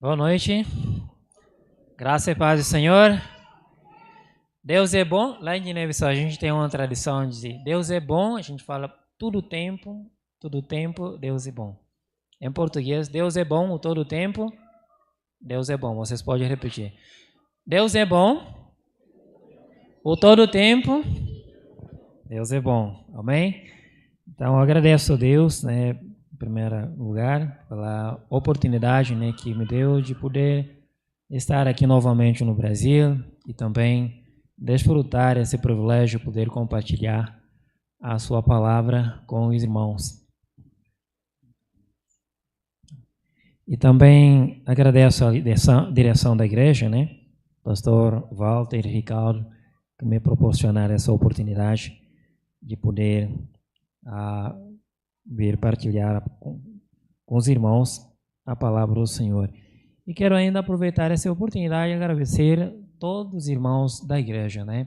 Boa noite, graça e paz do Senhor. Deus é bom. Lá em Guiné-Bissau a gente tem uma tradição de dizer Deus é bom, a gente fala todo tempo, Deus é bom. Em português, Deus é bom o todo tempo, Deus é bom. Vocês podem repetir. Deus é bom o todo tempo, Deus é bom. Amém? Então eu agradeço a Deus, né, em primeiro lugar, pela oportunidade, né, que me deu de poder estar aqui novamente no Brasil e também desfrutar esse privilégio de poder compartilhar a sua palavra com os irmãos. E também agradeço a direção da igreja, né, pastor Walter e Ricardo, que me proporcionaram essa oportunidade de poder vir partilhar com os irmãos a palavra do Senhor. E quero ainda aproveitar essa oportunidade e agradecer todos os irmãos da igreja, né,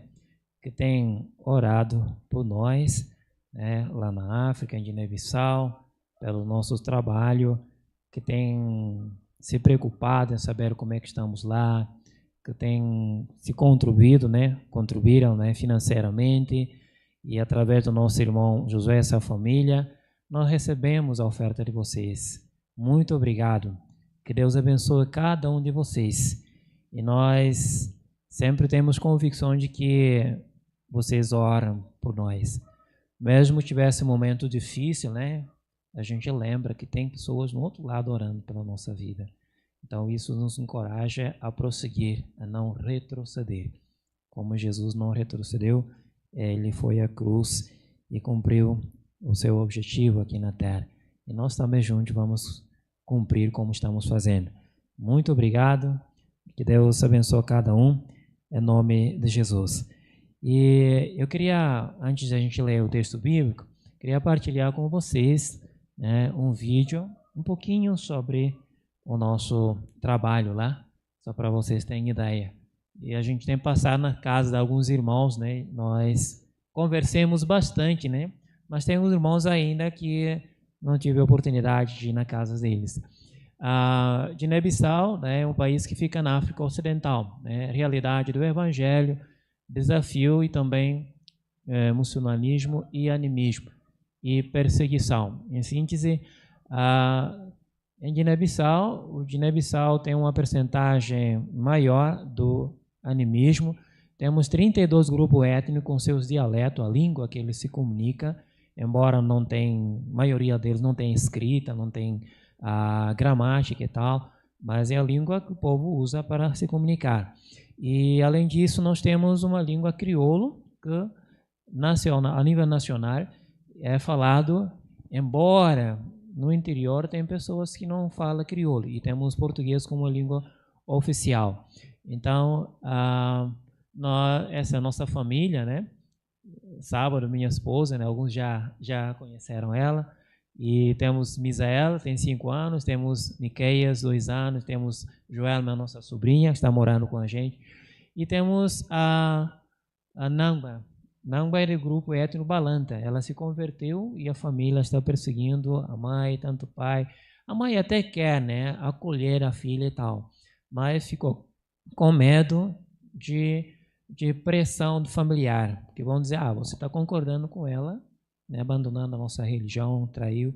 que têm orado por nós, né, lá na África, em Guiné-Bissau, pelo nosso trabalho, que têm se preocupado em saber como é que estamos lá, que têm se contribuíram, né, financeiramente, e através do nosso irmão Josué e essa família, nós recebemos a oferta de vocês. Muito obrigado. Que Deus abençoe cada um de vocês. E nós sempre temos convicção de que vocês oram por nós. Mesmo tivesse um momento difícil, né? A gente lembra que tem pessoas no outro lado orando pela nossa vida. Então isso nos encoraja a prosseguir, a não retroceder. Como Jesus não retrocedeu, ele foi à cruz e cumpriu o seu objetivo aqui na terra. E nós também juntos vamos cumprir como estamos fazendo. Muito obrigado. Que Deus abençoe cada um, em nome de Jesus. E eu queria, antes de a gente ler o texto bíblico, queria partilhar com vocês, né, um vídeo, um pouquinho sobre o nosso trabalho lá, só para vocês terem ideia. E a gente tem passado na casa de alguns irmãos, né? Nós conversemos bastante, né? Mas tem uns irmãos ainda que não tive a oportunidade de ir na casa deles. Guiné-Bissau, né, é um país que fica na África Ocidental, né? Realidade do Evangelho, desafio e também muçulmanismo e animismo e perseguição. Em síntese, em Guiné-Bissau, o Guiné-Bissau tem uma percentagem maior do animismo. Temos 32 grupos étnicos com seus dialetos, a língua que eles se comunicam, embora não tem, a maioria deles não tem escrita, não tem a gramática e tal, mas é a língua que o povo usa para se comunicar. E, além disso, nós temos uma língua crioulo, que a nível nacional é falado, embora no interior tem pessoas que não falam crioulo, e temos português como língua oficial. Então, essa é a nossa família, né? Sábado, minha esposa, né? Alguns já conheceram ela. E temos Misael, tem 5 anos, temos Miqueias, 2 anos, temos Joelma, nossa sobrinha, que está morando com a gente. E temos a Namba. Namba é do grupo étnico Balanta. Ela se converteu e a família está perseguindo a mãe, tanto o pai. A mãe até quer, né, acolher a filha e tal, mas ficou com medo de pressão do familiar, porque vão dizer, você está concordando com ela, né, abandonando a nossa religião, traiu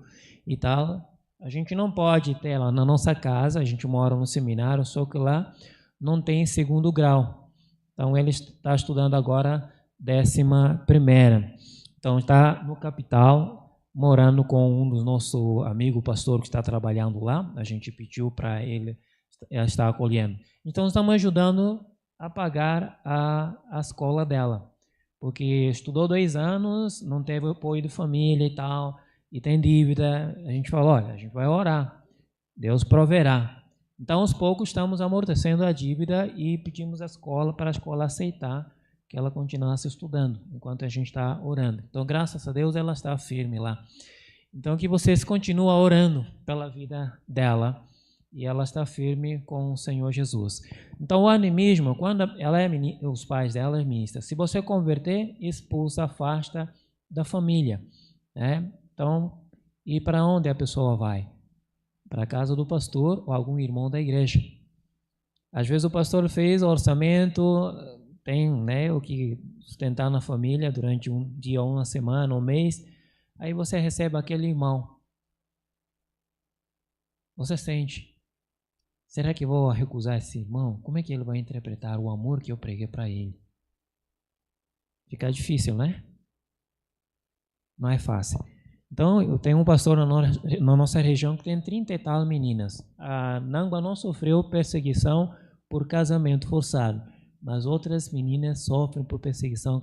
e tal. A gente não pode ter ela na nossa casa, a gente mora no seminário, só que lá não tem 2º grau. Então ele está estudando agora 11ª. Então está no capital, morando com um dos nossos amigos, pastor que está trabalhando lá. A gente pediu para ele estar acolhendo. Então estamos ajudando a pagar a escola dela, porque estudou 2 anos, não teve apoio de família e tal, e tem dívida. A gente falou, olha, a gente vai orar, Deus proverá. Então, aos poucos, estamos amortecendo a dívida e pedimos à escola para a escola aceitar que ela continuasse estudando, enquanto a gente está orando. Então, graças a Deus, ela está firme lá. Então, que vocês continuem orando pela vida dela, e ela está firme com o Senhor Jesus. Então, o animismo, quando ela os pais dela é ministra, se você converter, expulsa, afasta da família, né? Então, e para onde a pessoa vai? para a casa do pastor ou algum irmão da igreja. Às vezes o pastor fez o orçamento, tem, né, o que sustentar na família durante um dia, uma semana, um mês, aí você recebe aquele irmão. Você sente, será que vou recusar esse irmão? Como é que ele vai interpretar o amor que eu preguei para ele? Fica difícil, né? Não é fácil. Então, eu tenho um pastor na nossa região que tem 30 e tal meninas. A Nangua não sofreu perseguição por casamento forçado, mas outras meninas sofrem por perseguição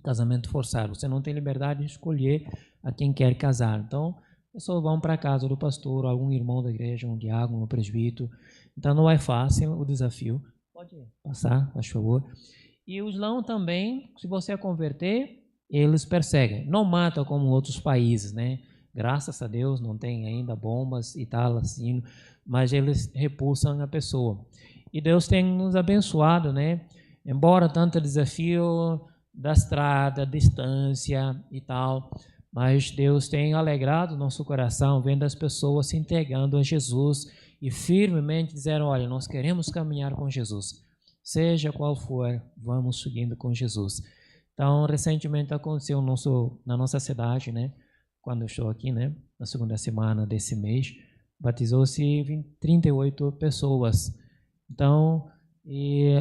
casamento forçado. Você não tem liberdade de escolher a quem quer casar. Então, pessoas vão para a casa do pastor, algum irmão da igreja, um diácono, um presbítero. Então, não é fácil o desafio. Pode passar, por favor. E o Islã também, se você converter, eles perseguem. Não matam como outros países, né? Graças a Deus não tem ainda bombas e tal assim, mas eles repulsam a pessoa. E Deus tem nos abençoado, né? Embora tanto desafio da estrada, distância e tal, mas Deus tem alegrado nosso coração vendo as pessoas se entregando a Jesus e firmemente dizendo, olha, nós queremos caminhar com Jesus. Seja qual for, vamos seguindo com Jesus. Então, recentemente aconteceu na nossa cidade, né? Quando eu estou aqui, né? Na segunda semana desse mês, batizou-se 38 pessoas. Então,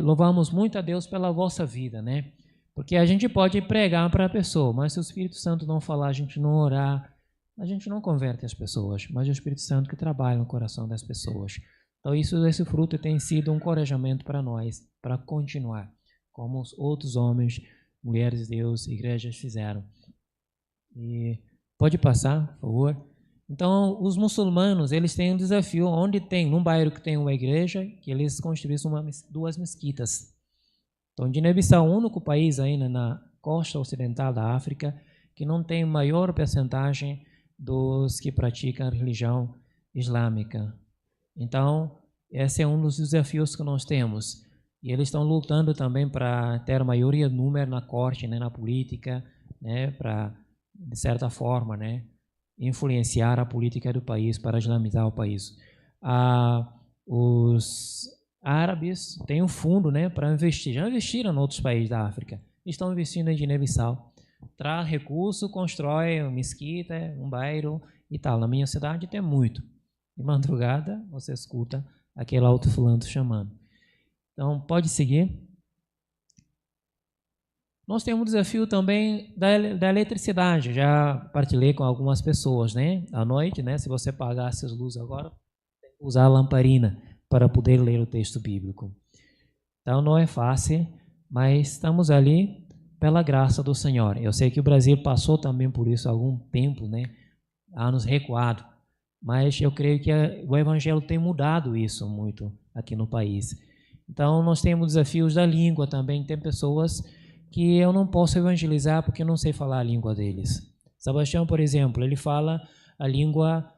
louvamos muito a Deus pela vossa vida, né? Porque a gente pode pregar para a pessoa, mas se o Espírito Santo não falar, a gente não orar, a gente não converte as pessoas, mas é o Espírito Santo que trabalha no coração das pessoas. Então, esse fruto tem sido um encorajamento para nós, para continuar, como os outros homens, mulheres de Deus, igrejas fizeram. E pode passar, por favor. Então, os muçulmanos, eles têm um desafio, onde tem, num bairro que tem uma igreja, que eles construíssem duas mesquitas. Então, Guiné-Bissau é o único país ainda na costa ocidental da África que não tem maior percentagem dos que praticam a religião islâmica. Então, esse é um dos desafios que nós temos. E eles estão lutando também para ter maioria número na corte, né, na política, né, para, de certa forma, né, influenciar a política do país para islamizar o país. Os árabes têm um fundo, né, para investir. Já investiram em outros países da África. Estão investindo em Guiné-Bissau. Traz recurso, constrói uma mesquita, um bairro e tal. Na minha cidade tem muito. De madrugada, você escuta aquele alto-falante chamando. Então, pode seguir. Nós temos um desafio também da eletricidade. Já partilhei com algumas pessoas, né? À noite, né? Se você pagasse as luzes agora, tem que usar a lamparina para poder ler o texto bíblico. Então, não é fácil, mas estamos ali pela graça do Senhor. Eu sei que o Brasil passou também por isso há algum tempo, né? Anos recuado. Mas eu creio que o Evangelho tem mudado isso muito aqui no país. Então, nós temos desafios da língua também. Tem pessoas que eu não posso evangelizar porque eu não sei falar a língua deles. Sebastião, por exemplo, ele fala a língua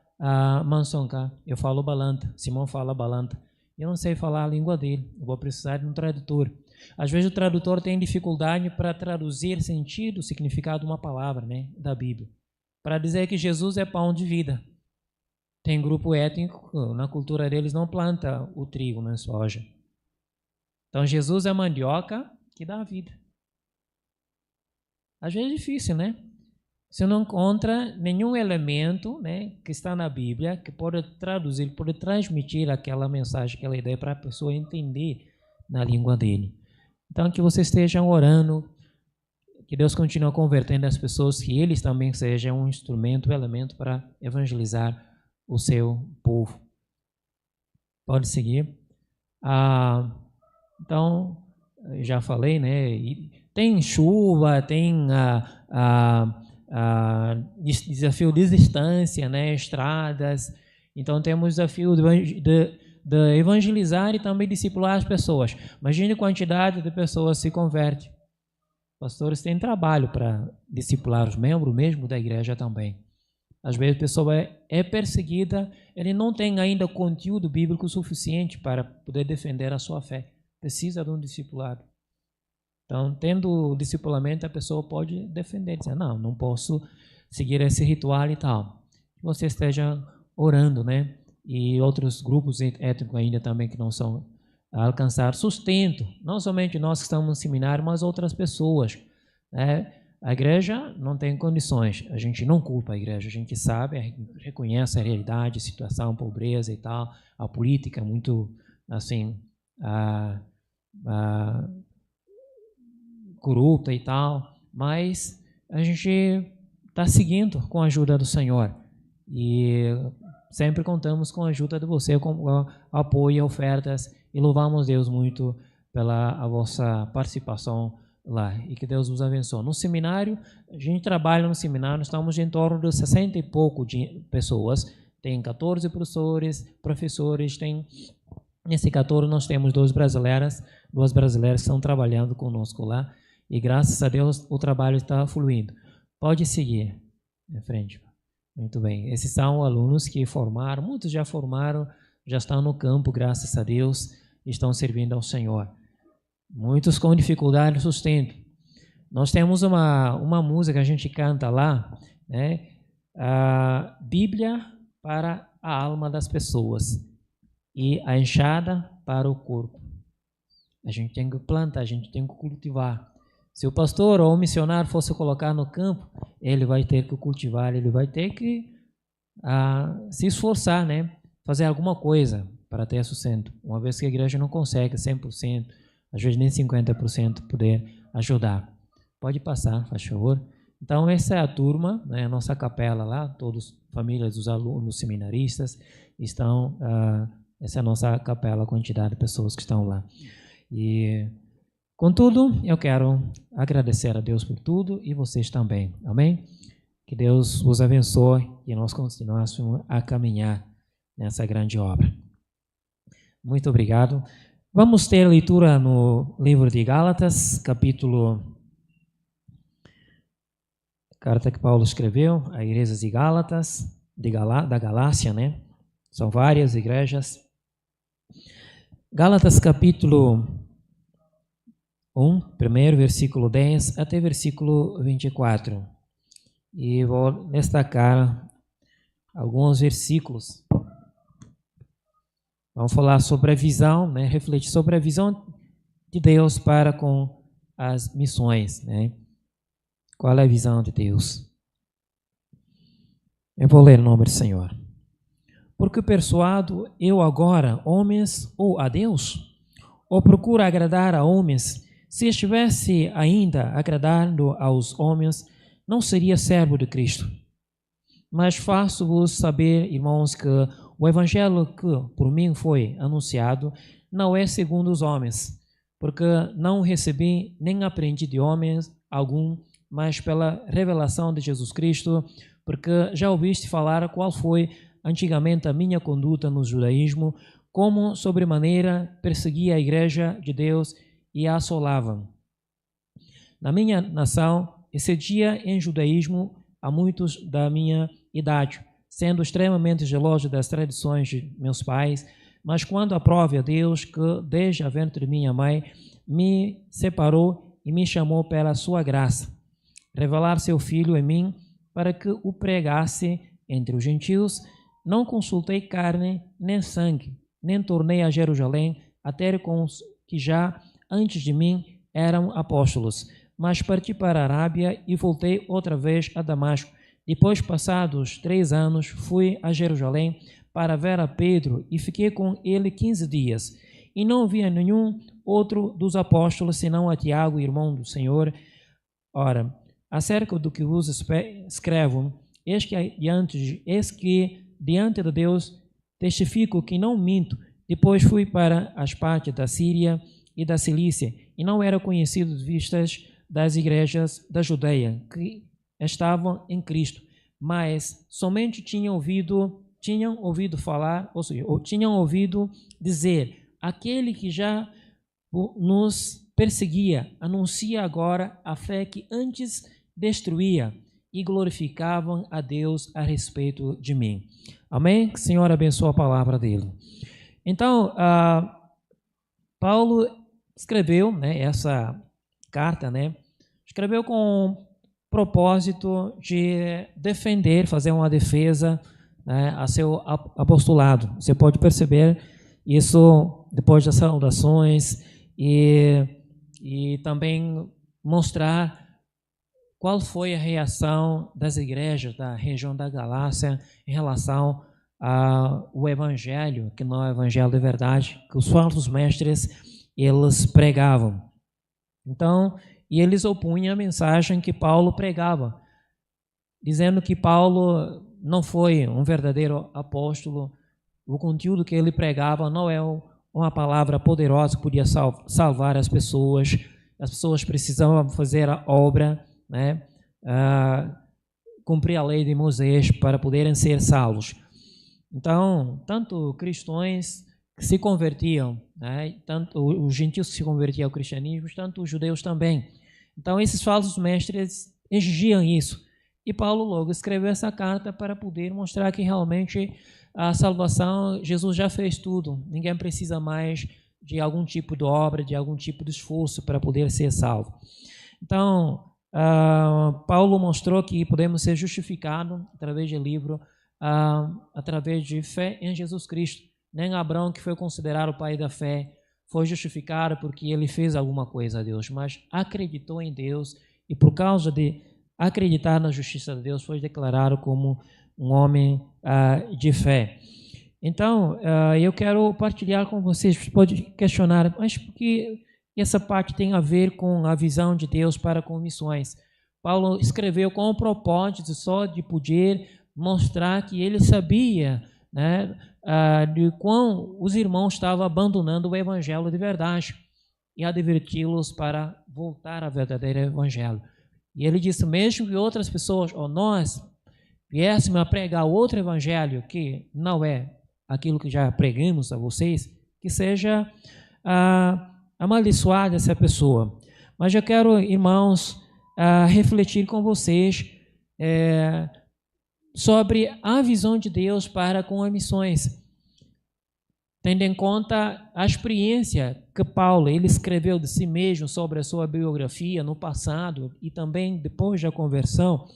Mansonka. Eu falo Balanta. Simão fala Balanta. Eu não sei falar a língua dele. Eu vou precisar de um tradutor. Às vezes o tradutor tem dificuldade para traduzir sentido, significado de uma palavra, né, da Bíblia. Para dizer que Jesus é pão de vida. Tem grupo étnico, na cultura deles não planta o trigo na soja. Então Jesus é a mandioca que dá a vida. Às vezes é difícil, né? Você não encontra nenhum elemento, né, que está na Bíblia que pode traduzir, pode transmitir aquela mensagem, aquela ideia para a pessoa entender na língua dele. Então que você esteja orando, que Deus continue convertendo as pessoas, que eles também sejam um instrumento, um elemento para evangelizar o seu povo. Pode seguir. Então, já falei, né? Tem chuva, tem desafio de distância, né? Estradas. Então, temos o desafio de evangelizar e também discipular as pessoas. Imagine a quantidade de pessoas se convertem. Pastores têm trabalho para discipular os membros mesmo da igreja também. Às vezes a pessoa é perseguida, ele não tem ainda conteúdo bíblico suficiente para poder defender a sua fé. Precisa de um discipulado. Então, tendo o discipulamento, a pessoa pode defender, dizer, não posso seguir esse ritual e tal. Que você esteja orando, né? e outros grupos étnicos ainda também que não são a alcançar sustento, não somente nós que estamos no seminário, mas outras pessoas, né? A igreja não tem condições, a gente não culpa a igreja, a gente sabe, reconhece a realidade, a situação, a pobreza e tal, a política é muito, assim, corrupta e tal, mas a gente está seguindo com a ajuda do Senhor e sempre contamos com a ajuda de você, com apoio, ofertas, e louvamos Deus muito pela a vossa participação lá, e que Deus os abençoe. No seminário, a gente trabalha no seminário, estamos em torno de 60 e pouco de pessoas, tem 14 professores, nesse 14 nós temos duas brasileiras que estão trabalhando conosco lá, e graças a Deus o trabalho está fluindo. Pode seguir em frente. Muito bem, esses são alunos que formaram, muitos já formaram, já estão no campo, graças a Deus, estão servindo ao Senhor. Muitos com dificuldade de sustento. Nós temos uma música que a gente canta lá, né? A Bíblia para a alma das pessoas e a enxada para o corpo. A gente tem que plantar, a gente tem que cultivar. Se o pastor ou o missionário fosse colocar no campo, ele vai ter que cultivar, ele vai ter que se esforçar, né? Fazer alguma coisa para ter sustento. Uma vez que a igreja não consegue 100%, às vezes nem 50% poder ajudar. Pode passar, faz favor. Então, essa é a turma, né, a nossa capela lá, todos, famílias dos alunos seminaristas, estão, essa é a nossa capela, a quantidade de pessoas que estão lá. E, contudo, eu quero agradecer a Deus por tudo e vocês também, amém? Que Deus os abençoe e nós continuássemos a caminhar nessa grande obra. Muito obrigado. Vamos ter leitura no livro de Gálatas, carta que Paulo escreveu à igreja de Gálatas, da Galácia, né? São várias igrejas. Gálatas capítulo 1, primeiro versículo 10 até versículo 24. E vou destacar alguns versículos. Vamos falar sobre a visão, né? Refletir sobre a visão de Deus para com as missões, né? Qual é a visão de Deus? Eu vou ler o nome do Senhor. Porque persuado eu agora homens ou a Deus? Ou procuro agradar a homens? Se estivesse ainda agradando aos homens, não seria servo de Cristo. Mas faço-vos saber, irmãos, que o evangelho que por mim foi anunciado não é segundo os homens, porque não recebi nem aprendi de homens algum, mas pela revelação de Jesus Cristo, porque já ouviste falar qual foi antigamente a minha conduta no judaísmo, como sobremaneira perseguia a igreja de Deus e a assolava. Na minha nação, excedia em judaísmo a muitos da minha idade, sendo extremamente geloso das tradições de meus pais, mas quando aprove a Deus que desde a ventre de minha mãe me separou e me chamou pela sua graça, revelar seu Filho em mim para que o pregasse entre os gentios, não consultei carne nem sangue, nem tornei a Jerusalém a ter com os que já antes de mim eram apóstolos, mas parti para a Arábia e voltei outra vez a Damasco. Depois, passados 3 anos, fui a Jerusalém para ver a Pedro e fiquei com ele 15 dias. E não via nenhum outro dos apóstolos, senão a Tiago, irmão do Senhor. Ora, acerca do que vos escrevo, eis que diante de Deus testifico que não minto. Depois fui para as partes da Síria e da Cilícia, e não era conhecido de vistas das igrejas da Judeia, que estavam em Cristo, mas somente tinham ouvido falar, ou seja, tinham ouvido dizer, aquele que já nos perseguia, anuncia agora a fé que antes destruía, e glorificavam a Deus a respeito de mim. Amém? Que o Senhor abençoe a palavra dele. Então, Paulo escreveu, né, essa carta, né, escreveu com propósito de defender, fazer uma defesa né, a seu apostolado. Você pode perceber isso depois das saudações e também mostrar qual foi a reação das igrejas da região da Galácia em relação ao evangelho, que não é o evangelho de verdade, que os falsos mestres eles pregavam. Então, e eles opunham a mensagem que Paulo pregava, dizendo que Paulo não foi um verdadeiro apóstolo, o conteúdo que ele pregava não é uma palavra poderosa que podia salvar as pessoas precisavam fazer a obra, né, cumprir a lei de Moisés para poderem ser salvos. Então, tanto cristãos que se convertiam, né, tanto os gentios que se convertiam ao cristianismo, tanto os judeus também. Então, esses falsos mestres exigiam isso. E Paulo logo escreveu essa carta para poder mostrar que realmente a salvação, Jesus já fez tudo. Ninguém precisa mais de algum tipo de obra, de algum tipo de esforço para poder ser salvo. Então, Paulo mostrou que podemos ser justificados através do livro, através de fé em Jesus Cristo. Nem Abraão, que foi considerado o pai da fé, foi justificado porque ele fez alguma coisa a Deus, mas acreditou em Deus e por causa de acreditar na justiça de Deus foi declarado como um homem de fé. Então, eu quero partilhar com vocês, você pode questionar, mas por que essa parte tem a ver com a visão de Deus para com missões? Paulo escreveu com o propósito só de poder mostrar que ele sabia, né, de quão os irmãos estavam abandonando o evangelho de verdade e adverti-los para voltar ao verdadeiro evangelho. E ele disse, mesmo que outras pessoas ou nós viéssemos a pregar outro evangelho que não é aquilo que já pregamos a vocês, que seja amaldiçoada essa pessoa. Mas eu quero, irmãos, refletir com vocês sobre a visão de Deus para com as missões, tendo em conta a experiência que Paulo ele escreveu de si mesmo sobre a sua biografia no passado e também depois da conversão.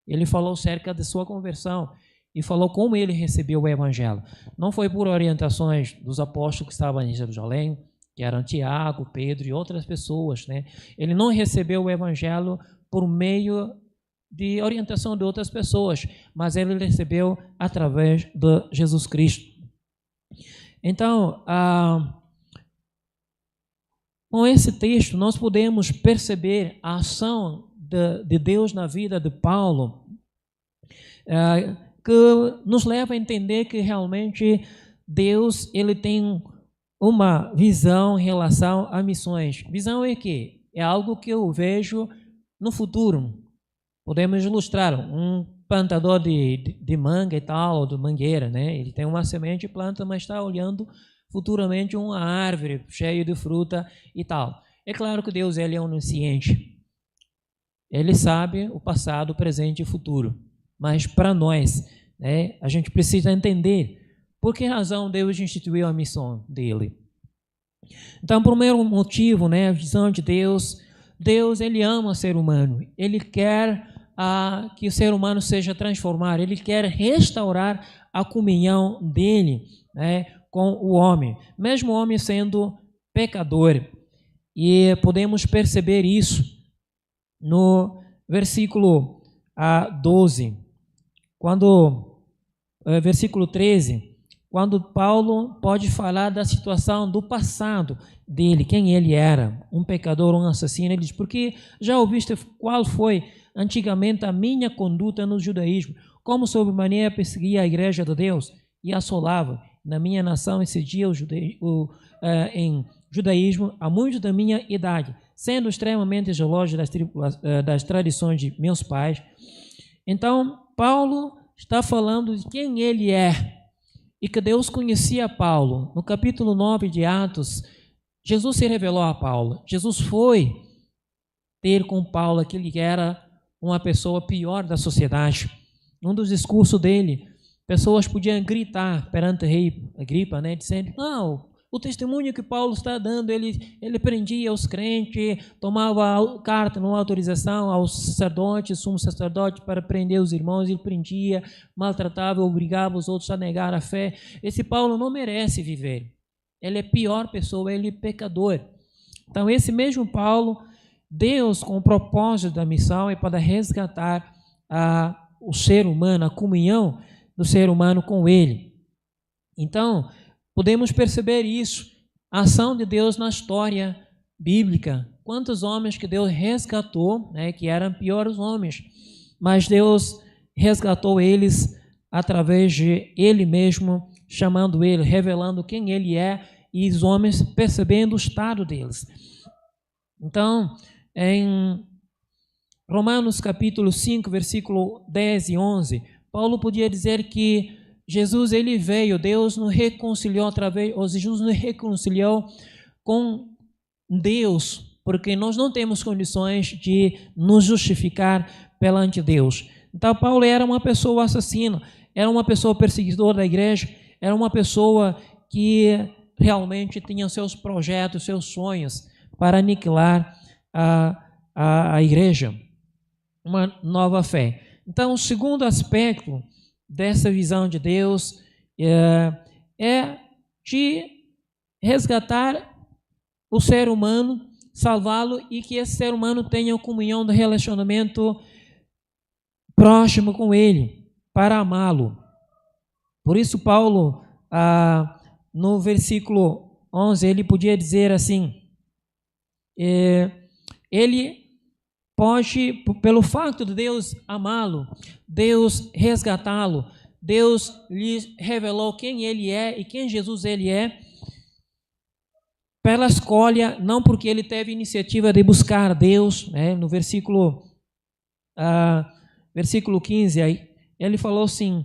Ele falou acerca de sua conversão e falou como ele recebeu o evangelho. Não foi por orientações dos apóstolos que estavam em Jerusalém, que eram Tiago, Pedro e outras pessoas, né? Ele não recebeu o evangelho por meio de orientação de outras pessoas, mas ele recebeu através de Jesus Cristo. Então, com esse texto, nós podemos perceber a ação de Deus na vida de Paulo, que nos leva a entender que realmente Deus ele tem uma visão em relação a missões. Visão é que é algo que eu vejo no futuro. Podemos ilustrar um plantador de manga e tal, ou de mangueira, né? Ele tem uma semente e planta, mas está olhando futuramente uma árvore cheia de fruta e tal. É claro que Deus ele é onisciente. Ele sabe o passado, o presente e o futuro. Mas para nós, né, a gente precisa entender por que razão Deus instituiu a missão dele. Então, por primeiro motivo, né, a visão de Deus, Deus ele ama o ser humano. Ele quer que o ser humano seja transformado. Ele quer restaurar a comunhão dele, né, com o homem, mesmo o homem sendo pecador. E podemos perceber isso no versículo 12, versículo 13, quando Paulo pode falar da situação do passado dele, quem ele era, um pecador, um assassino. Ele diz, porque já ouviste qual foi antigamente a minha conduta no judaísmo, como sobremaneira perseguia a igreja de Deus e assolava na minha nação esse dia em judaísmo a muitos da minha idade, sendo extremamente zeloso das tradições de meus pais. Então, Paulo está falando de quem ele é e que Deus conhecia Paulo. No capítulo 9 de Atos, Jesus se revelou a Paulo. Jesus foi ter com Paulo aquele que era uma pessoa pior da sociedade. Um dos discursos dele, pessoas podiam gritar perante o rei Agripa, né, dizendo, não, o testemunho que Paulo está dando, ele prendia os crentes, tomava carta, não autorização aos sacerdotes, sumo sacerdote, para prender os irmãos, ele prendia, maltratava, obrigava os outros a negar a fé. Esse Paulo não merece viver. Ele é a pior pessoa, ele é pecador. Então, esse mesmo Paulo, Deus, com o propósito da missão, é para resgatar o ser humano, a comunhão do ser humano com ele. Então, podemos perceber isso, a ação de Deus na história bíblica. Quantos homens que Deus resgatou, né, que eram piores homens, mas Deus resgatou eles através de Ele mesmo, chamando ele, revelando quem ele é, e os homens percebendo o estado deles. Então, em Romanos capítulo 5, versículo 10 e 11, Paulo podia dizer que Jesus, ele veio, Deus nos reconciliou Jesus nos reconciliou com Deus, porque nós não temos condições de nos justificar perante Deus. Então, Paulo era uma pessoa assassina, era uma pessoa perseguidora da igreja, era uma pessoa que realmente tinha seus projetos, seus sonhos para aniquilar a igreja, uma nova fé. Então, o segundo aspecto dessa visão de Deus é de resgatar o ser humano, salvá-lo e que esse ser humano tenha comunhão de relacionamento próximo com ele, para amá-lo. Por isso, Paulo, no versículo 11, ele podia dizer assim, ele pode, pelo fato de Deus amá-lo, Deus resgatá-lo, Deus lhe revelou quem ele é e quem Jesus ele é, pela escolha, não porque ele teve iniciativa de buscar Deus, né? No versículo 15, aí, ele falou assim,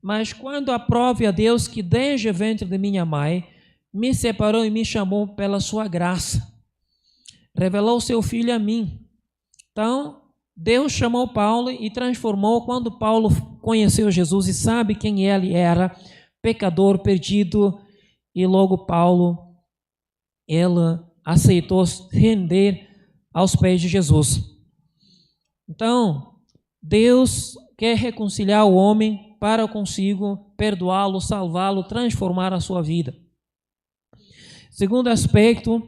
mas quando aprove a Deus que desde o ventre de minha mãe me separou e me chamou pela sua graça, revelou seu filho a mim. Então, Deus chamou Paulo e transformou. Quando Paulo conheceu Jesus e sabe quem ele era, pecador, perdido, e logo Paulo, ele aceitou se render aos pés de Jesus. Então, Deus quer reconciliar o homem para consigo, perdoá-lo, salvá-lo, transformar a sua vida. Segundo aspecto,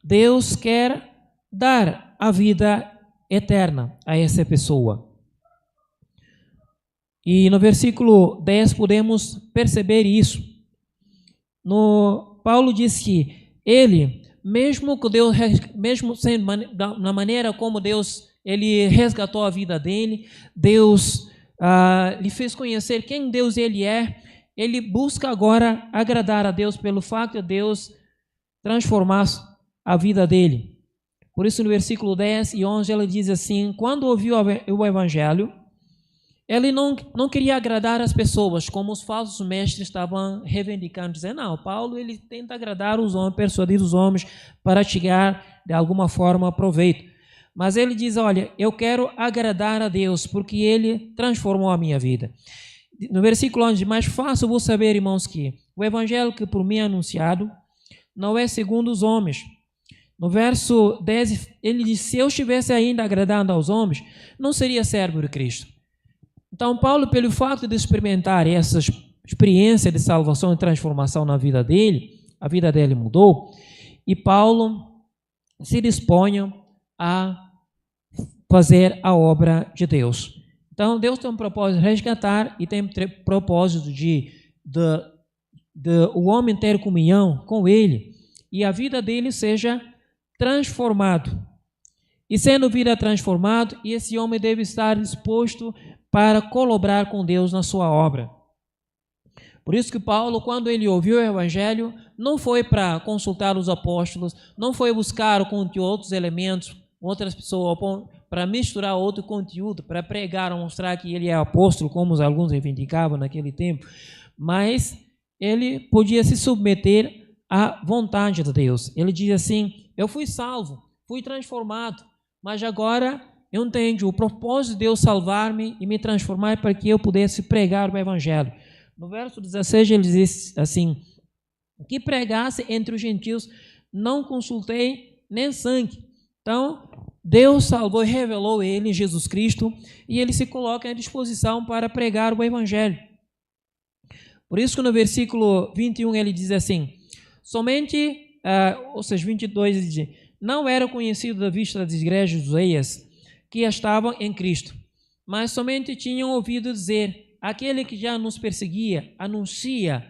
Deus quer dar a vida eterna a essa pessoa. E no versículo 10 podemos perceber isso. Paulo diz que ele, mesmo sendo na maneira como Deus ele resgatou a vida dele, Deus lhe fez conhecer quem Deus ele é, ele busca agora agradar a Deus pelo fato de Deus transformar a vida dele. Por isso, no versículo 10 e 11, ele diz assim, quando ouviu o evangelho, ele não queria agradar as pessoas, como os falsos mestres estavam reivindicando, dizendo, não, Paulo ele tenta agradar os homens, persuadir os homens para chegar, de alguma forma, proveito. Mas ele diz, olha, eu quero agradar a Deus, porque ele transformou a minha vida. No versículo 11, mas faço-vos saber, irmãos, que o evangelho que por mim é anunciado não é segundo os homens. No verso 10, ele diz, se eu estivesse ainda agradando aos homens, não seria servo de Cristo. Então, Paulo, pelo fato de experimentar essa experiência de salvação e transformação na vida dele, a vida dele mudou, e Paulo se dispõe a fazer a obra de Deus. Então, Deus tem um propósito de resgatar e tem propósito de o homem ter comunhão com ele e a vida dele seja transformado. E sendo vida transformado, esse homem deve estar disposto para colaborar com Deus na sua obra. Por isso que Paulo, quando ele ouviu o evangelho, não foi para consultar os apóstolos, não foi buscar outros elementos, outras pessoas, para misturar outro conteúdo, para pregar, mostrar que ele é apóstolo, como alguns reivindicavam naquele tempo, mas ele podia se submeter à vontade de Deus. Ele diz assim, eu fui salvo, fui transformado, mas agora eu entendo o propósito de Deus salvar-me e me transformar para que eu pudesse pregar o evangelho. No verso 16 ele diz assim, que pregasse entre os gentios, não consultei nem sangue. Então, Deus salvou e revelou ele, Jesus Cristo, e ele se coloca à disposição para pregar o evangelho. Por isso que no versículo 21 ele diz assim, somente, ou seja, 22 ele diz, não era conhecido da vista das igrejas judaicas que estavam em Cristo, mas somente tinham ouvido dizer, aquele que já nos perseguia, anuncia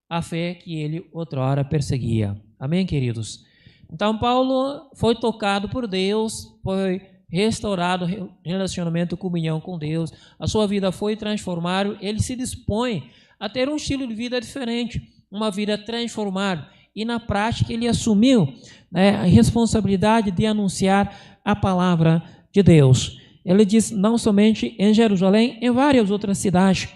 a fé que ele outrora perseguia. Amém, queridos? Então, Paulo foi tocado por Deus, foi restaurado relacionamento, comunhão com Deus, a sua vida foi transformada, ele se dispõe a ter um estilo de vida diferente, uma vida transformada. E na prática ele assumiu, né, a responsabilidade de anunciar a palavra de Deus. Ele diz, não somente em Jerusalém, em várias outras cidades.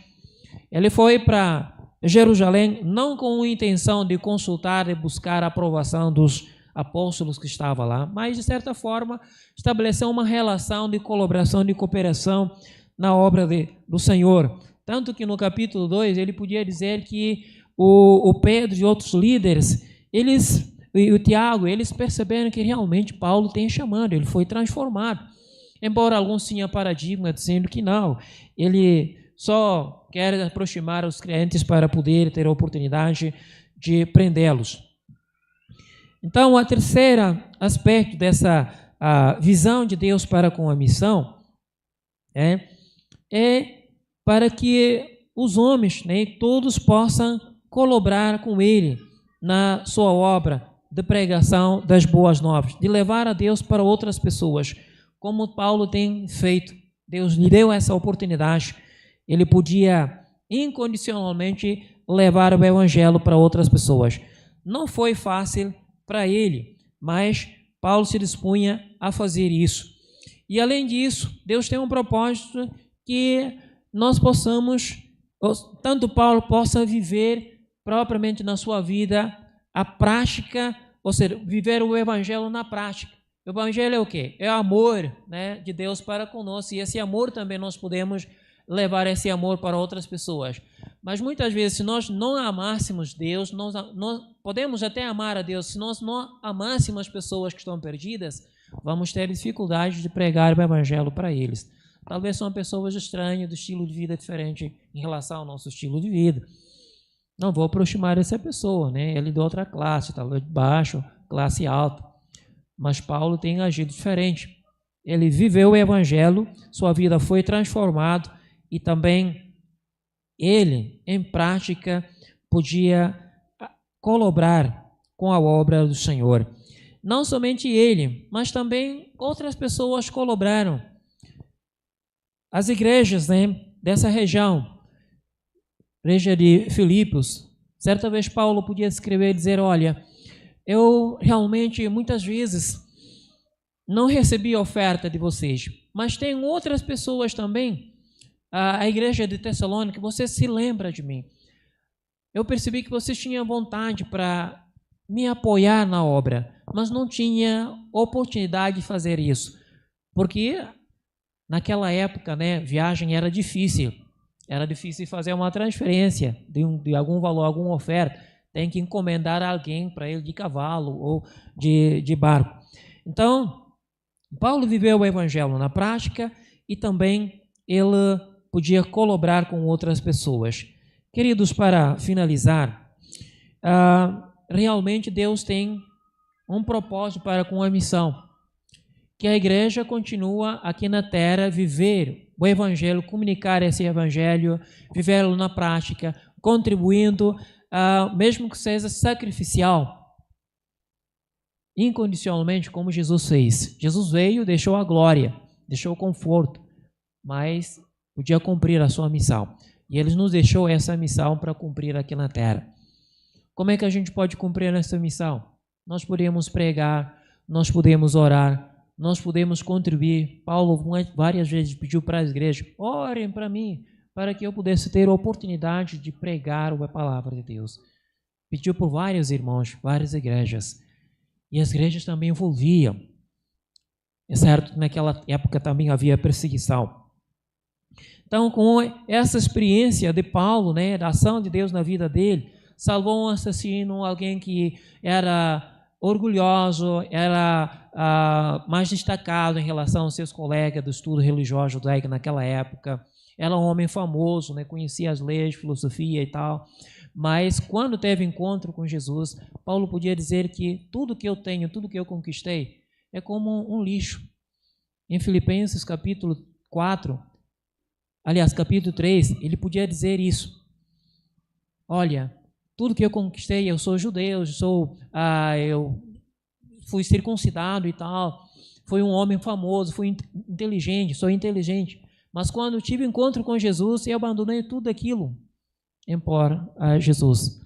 Ele foi para Jerusalém não com a intenção de consultar e buscar a aprovação dos apóstolos que estavam lá, mas de certa forma estabeleceu uma relação de colaboração, de cooperação na obra do Senhor. Tanto que no capítulo 2 ele podia dizer que o Pedro e outros líderes, e o Tiago, eles perceberam que realmente Paulo tem chamado, ele foi transformado. Embora alguns tinham paradigma dizendo que não, ele só quer aproximar os crentes para poder ter a oportunidade de prendê-los. Então, o terceiro aspecto dessa visão de Deus para com a missão é para que os homens, né, todos possam colaborar com ele na sua obra de pregação das boas novas, de levar a Deus para outras pessoas, como Paulo tem feito. Deus lhe deu essa oportunidade, ele podia incondicionalmente levar o evangelho para outras pessoas. Não foi fácil para ele, mas Paulo se dispunha a fazer isso. E além disso, Deus tem um propósito que nós possamos, tanto Paulo possa viver propriamente na sua vida a prática, ou seja, viver o evangelho na prática. O evangelho é o quê? É o amor, né, de Deus para conosco, e esse amor também nós podemos levar esse amor para outras pessoas. Mas muitas vezes, se nós não amássemos Deus, nós podemos até amar a Deus, se nós não amássemos as pessoas que estão perdidas, vamos ter dificuldade de pregar o evangelho para eles. Talvez são pessoas estranhas, do estilo de vida diferente em relação ao nosso estilo de vida. Não vou aproximar essa pessoa, né? Ele é de outra classe, talvez de baixo, classe alta. Mas Paulo tem agido diferente. Ele viveu o evangelho, sua vida foi transformada e também ele, em prática, podia colaborar com a obra do Senhor. Não somente ele, mas também outras pessoas colaboraram. As igrejas, né, dessa região, igreja de Filipos, certa vez Paulo podia escrever e dizer, olha, eu realmente muitas vezes não recebi a oferta de vocês, mas tem outras pessoas também, a igreja de Tessalônica, você se lembra de mim. Eu percebi que vocês tinham vontade para me apoiar na obra, mas não tinha oportunidade de fazer isso, porque naquela época, né, viagem era difícil fazer uma transferência de algum valor, alguma oferta, tem que encomendar alguém para ele de cavalo ou de barco. Então, Paulo viveu o evangelho na prática e também ele podia colaborar com outras pessoas. Queridos, para finalizar, realmente Deus tem um propósito para com a missão, que a igreja continua aqui na terra, viver o evangelho, comunicar esse evangelho, vivê-lo na prática, contribuindo, mesmo que seja sacrificial, incondicionalmente, como Jesus fez. Jesus veio, deixou a glória, deixou o conforto, mas podia cumprir a sua missão. E Ele nos deixou essa missão para cumprir aqui na terra. Como é que a gente pode cumprir essa missão? Nós podemos pregar, nós podemos orar, nós podemos contribuir. Paulo várias vezes pediu para as igrejas, orem para mim, para que eu pudesse ter a oportunidade de pregar a palavra de Deus. Pediu por vários irmãos, várias igrejas. E as igrejas também envolviam. É certo que naquela época também havia perseguição. Então, com essa experiência de Paulo, né, da ação de Deus na vida dele, salvou um assassino, alguém que era orgulhoso, era mais destacado em relação aos seus colegas do estudo religioso judaico naquela época. Era um homem famoso, né? Conhecia as leis, filosofia e tal. Mas quando teve encontro com Jesus, Paulo podia dizer que tudo que eu tenho, tudo que eu conquistei, é como um lixo. Em Filipenses capítulo 4, aliás, capítulo 3, ele podia dizer isso. Olha, tudo que eu conquistei, eu sou judeu, eu fui circuncidado e tal, fui um homem famoso, fui inteligente, sou inteligente. Mas quando tive encontro com Jesus, eu abandonei tudo aquilo em prol a Jesus,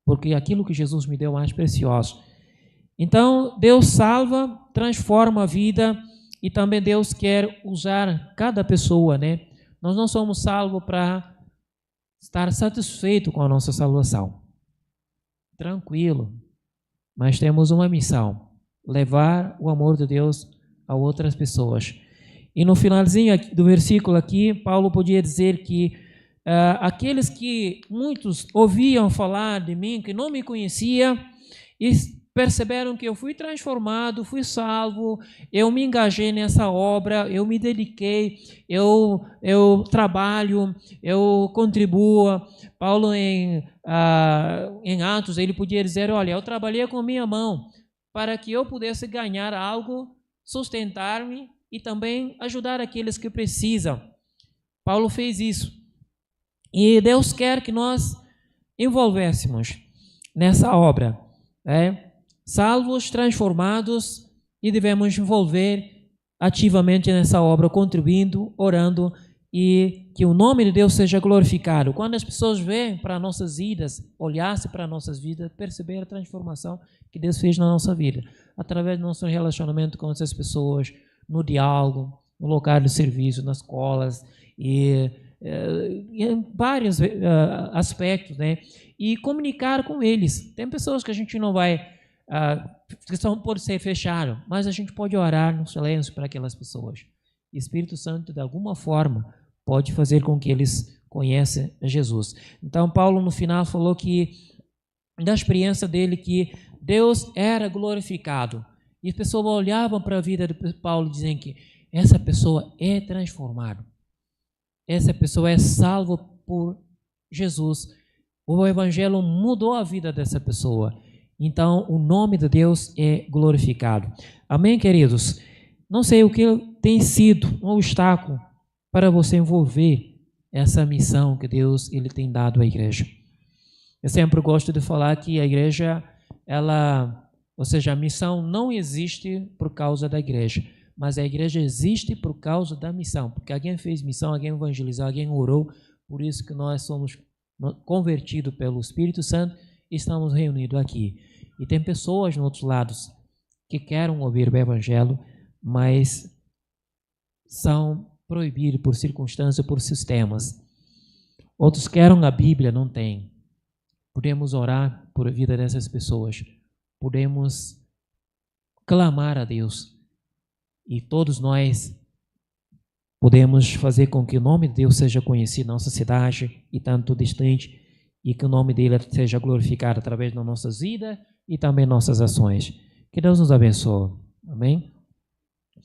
porque aquilo que Jesus me deu é mais precioso. Então, Deus salva, transforma a vida e também Deus quer usar cada pessoa, né? Nós não somos salvos para estar satisfeito com a nossa salvação. Tranquilo. Mas temos uma missão: levar o amor de Deus a outras pessoas. E no finalzinho do versículo aqui, Paulo podia dizer que aqueles que muitos ouviam falar de mim, que não me conheciam, e perceberam que eu fui transformado, fui salvo, eu me engajei nessa obra, eu me dediquei, eu trabalho, eu contribuo. Paulo em Atos, ele podia dizer, olha, eu trabalhei com minha mão para que eu pudesse ganhar algo, sustentar-me e também ajudar aqueles que precisam. Paulo fez isso. E Deus quer que nós envolvêssemos nessa obra, salvos, transformados, e devemos envolver ativamente nessa obra, contribuindo, orando, e que o nome de Deus seja glorificado. Quando as pessoas veem para nossas vidas, olhassem para nossas vidas, perceber a transformação que Deus fez na nossa vida, através do nosso relacionamento com essas pessoas, no diálogo, no local de serviço, nas escolas, e em vários aspectos, né? E comunicar com eles. Tem pessoas que a gente não vai, que pode ser fechado, mas a gente pode orar no silêncio para aquelas pessoas. O Espírito Santo, de alguma forma, pode fazer com que eles conheçam Jesus. Então, Paulo, no final, falou que, da experiência dele, que Deus era glorificado. E as pessoas olhavam para a vida de Paulo e diziam que essa pessoa é transformada. Essa pessoa é salva por Jesus. O Evangelho mudou a vida dessa pessoa. Então, o nome de Deus é glorificado. Amém, queridos? Não sei o que tem sido um obstáculo para você envolver essa missão que Deus ele tem dado à igreja. Eu sempre gosto de falar que a igreja, ou seja, a missão não existe por causa da igreja, mas a igreja existe por causa da missão, porque alguém fez missão, alguém evangelizou, alguém orou, por isso que nós somos convertidos pelo Espírito Santo e estamos reunidos aqui. E tem pessoas nos outros lados que querem ouvir o Evangelho, mas são proibidos por circunstâncias, por sistemas. Outros querem a Bíblia, não tem. Podemos orar por a vida dessas pessoas, podemos clamar a Deus. E todos nós podemos fazer com que o nome de Deus seja conhecido na nossa cidade e tanto distante, e que o nome dele seja glorificado através das nossas vidas e também nossas ações. Que Deus nos abençoe. Amém?